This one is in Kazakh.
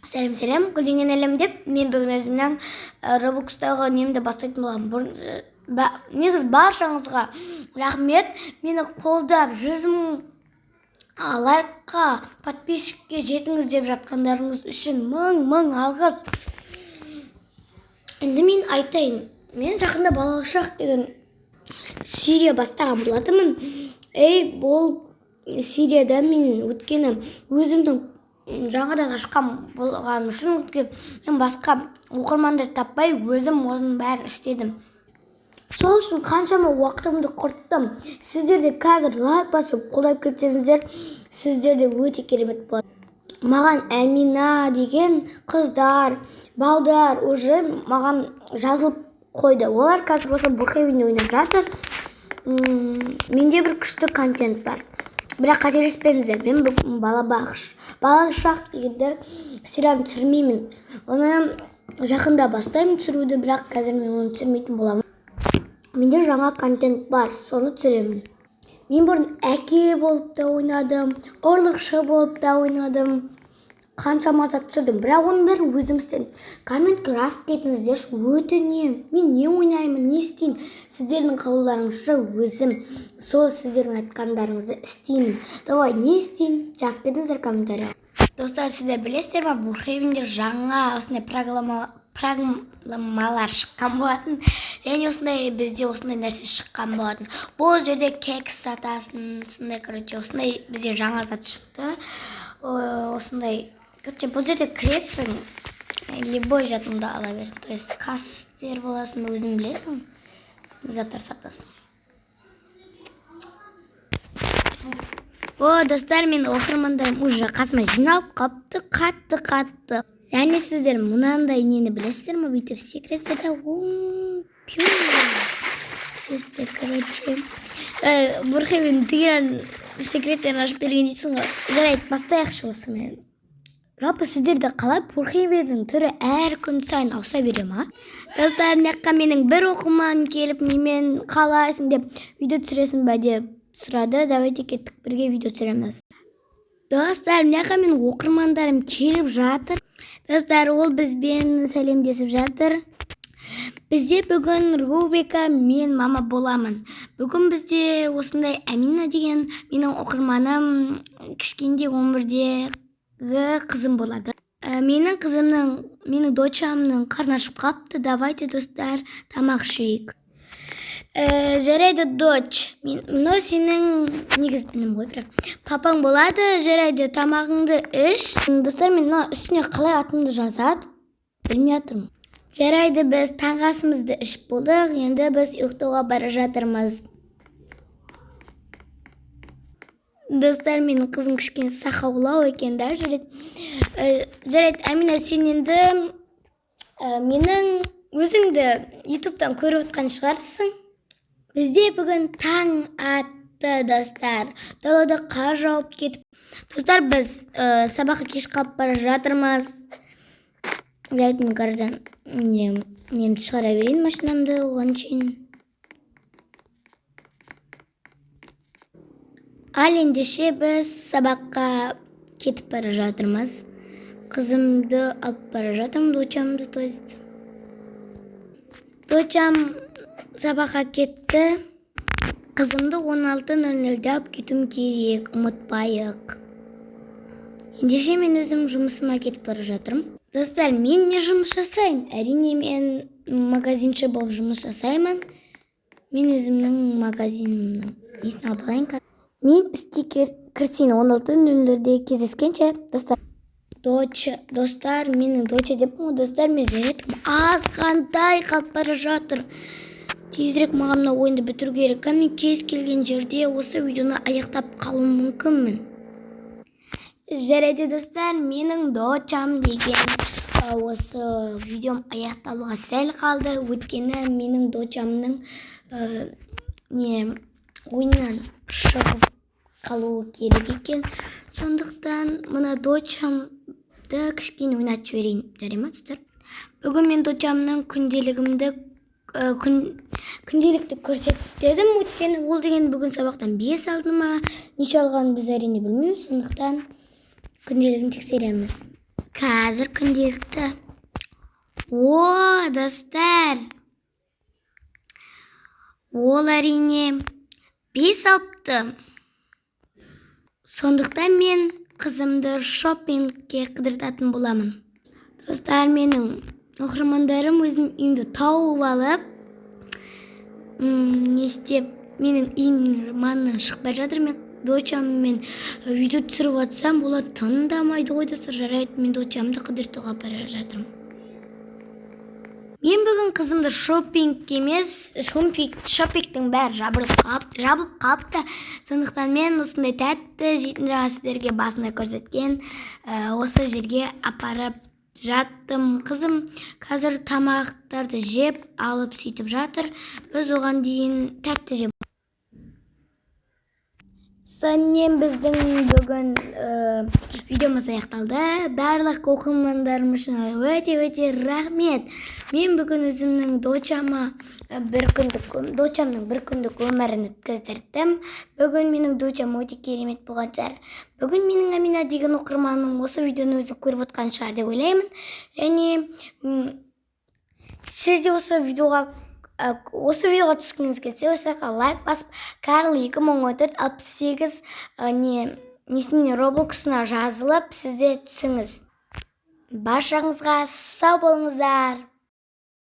Сәлем, гүлденген әлем деп, мен бүгін өзімнің Roblox'тағы немді бастайтын болам. Негіз баршаңызға рахмет, мені қолдап 100 000 лайкқа, подписчикке жетіңіз деп жатқандарыңыз үшін мың алғыс. Енді мен айтайын, мен жақында балалық шақ деген серия бастаған болатынмын. Бұл серияда мен өткені өзімнің жаңадан ашқан болған үшін мен басқа оқырмандар таппай өзім оның бәрін істедім. Сол үшін қаншама уақытымды құрттым. Сіздер де қазір лайк басып қолдап кетсеңіздер, сіздер де өте керемет болады. Маған Әмина деген қыздар, балдар уже маған жазылып қойды. Олар қазір осы Brookhaven ойнап жатыр. Менде бір күшті контент бар. Бірақ қателеспеңіздер, мен бүгін балалық шақ дегенді сериалын түсірмеймін. Оны жақында бастаймын түсіруді, бірақ қазір мен оны түсірмейтін боламын. Менде жаңа контент бар, соны түсіремін. Мен бұрын әке болып та ойнадым, ұрлықшы болып та ойнадым. Қаншама зат түсірдім, бірақ оның бәрін өзім істедім. Комментке жазып кетіңіздерші, өтінемін. Мен не ойнаймын, не істеймін? Сіздердің қалауларыңызша өзім сол сіздердің айтқандарыңызды істеймін. Давай, не істеймін? Жазып кетіңіздер комментарияға. Достар, сіздер білесіздер ме, Brookhaven'де жаңа осындай программалар шыққан болатын. Және бізде осындай нәрсе шыққан болатын. Бұл жерде кекс сатасың, осындай бізде жаңа зат шықты. Осындай бұл жерде кіресің, любой жатыңды ала берді. То есть қастер боласың, өзің білесің, заттар сатасың. Достар, мен оқырмандарым уже қасыма жиналып қапты, қатты. Және сіздер мынандай нені білесіздер ме? Бүйтіп секреттерді сіздер, Brookhaven деген секреттерін ашып берген дейсің ғой. Жарайды, бастайықшы осымен. Жалпы сіздерді қалай Brookhaven'нің түрі әр күн сайын ауса бере ма? Достар, мынаққа менің бір оқырман келіп, менімен қалайсың деп видео түсіресің бе деп сұрады. Давайте кеттік, бірге видео түсіреміз. Достар, мынаққа менің оқырмандарым келіп жатыр. Достар, ол бізбен сәлемдесіп жатыр. Бізде бүгін рубрика «Мен мама боламын». Бүгін бізде осындай Әмина деген менің оқырманым кішкенде 11-дегі қызым болады. Менің дочамның қарны ашып қапты. Давайте, достар, тамақ ішейік. Жарайды, доч. Мынау сенің негізінім ғой, бірақ папаң болады. Жарайды, тамағыңды іш. Достар, мен үстіне қалай атымды жазады? Білмей жатырмын. Жарайды, біз таңғы асымызды ішіп болдық, енді біз ұйықтауға бара жатырмыз. Достар, менің қызым кішкене сақаулау екен да, жарайды. Әмина, сен енді менің өзіңді ютубтан көріп отқан шығарсың. Бізде бүгін таң атты, достар. Далада қар жауып кетіп. Достар, біз сабаққа кеш қалып бара жатырмыз. Жарайды, мен гараждан немді шығара берейін машинамды оған шейін. Ал ендеше біз сабаққа кетіп бара жатырмыз. Қызымды алып бара жатырмын, дочамды, то есть. Дочам сабаққа кетті. Қызымды 16:00-де алып кетуім керек, ұмытпайық. Ендеше мен өзім жұмысыма кетіп бара жатырмын. Достар, мен не жұмыс жасаймын? Әрине, мен магазинші болып жұмыс жасаймын. Мен өзімнің магазинімнің несін алып алайын. Мен іске кірісейін 16:00-де кездескенше. Достар, менің доча деп мұны, достар, мен зәретім азғандай қалып бара жатыр. Тезірек маған мына ойынды бітіру керек. Мен кез келген жерде осы видеоны аяқтап қалуым мүмкінмін. Жарайды, достар, менің дочам деген осы видеом аяқталуға сәл қалды. Өткені менің дочамның ойыннан шығып қалуы керек екен. Сондықтан мұна дочамды кішкене ойнатып жіберейін. Жарай ма, достар? Бүгін мен дочамның күнделікті көрсеттедім. Өткені ол деген бүгін сабақтан 5 алды ма, неше алғанын біз әрине білмейміз. Сондықтан күнделігін тексереміз. Қазір күнделікті. О, достар! Ол әрине 5 алыпты. Сондықтан мен қызымды шоппингке қыдыртатын боламын. Достар, менің оқырмандарым өзім үйімді тауып алып, не істеп, менің үйімнің маңынан шықпай жатыр. Мен дочаммен видео түсіріп атсам, олар тыңдамайды ғой достар. Жарайды, мен дочамды қыдыртуға бара жатырмын. Мен бүгін қызымды шоппингке емес, шоппингтің бәрі жабылып қалыпты. Сондықтан мен осындай тәтті жейтін жаңа сіздерге басында көрсеткен осы жерге апарып жаттым. Қызым қазір тамақтарды жеп алып сөйтіп жатыр. Біз оған дейін тәтті жеп. Сонымен біздің бүгін видеомыз аяқталды. Барлық оқырмандарым үшін өте рахмет. Мен бүгін өзімнің дочамның бір күндік өмірін өткіздірдім. Бүгін менің дочам өте керемет болған шығар. Бүгін менің Амина деген оқырманым осы видеоны өзі көріп отқан шығар деп ойлаймын. Және сіз де осы видеоға түскіңіз келсе, осы лайк басып, Карл 2014-68 несіне Роблоксына жазылып, сізде түсіңіз. Баршаңызға сау болыңыздар.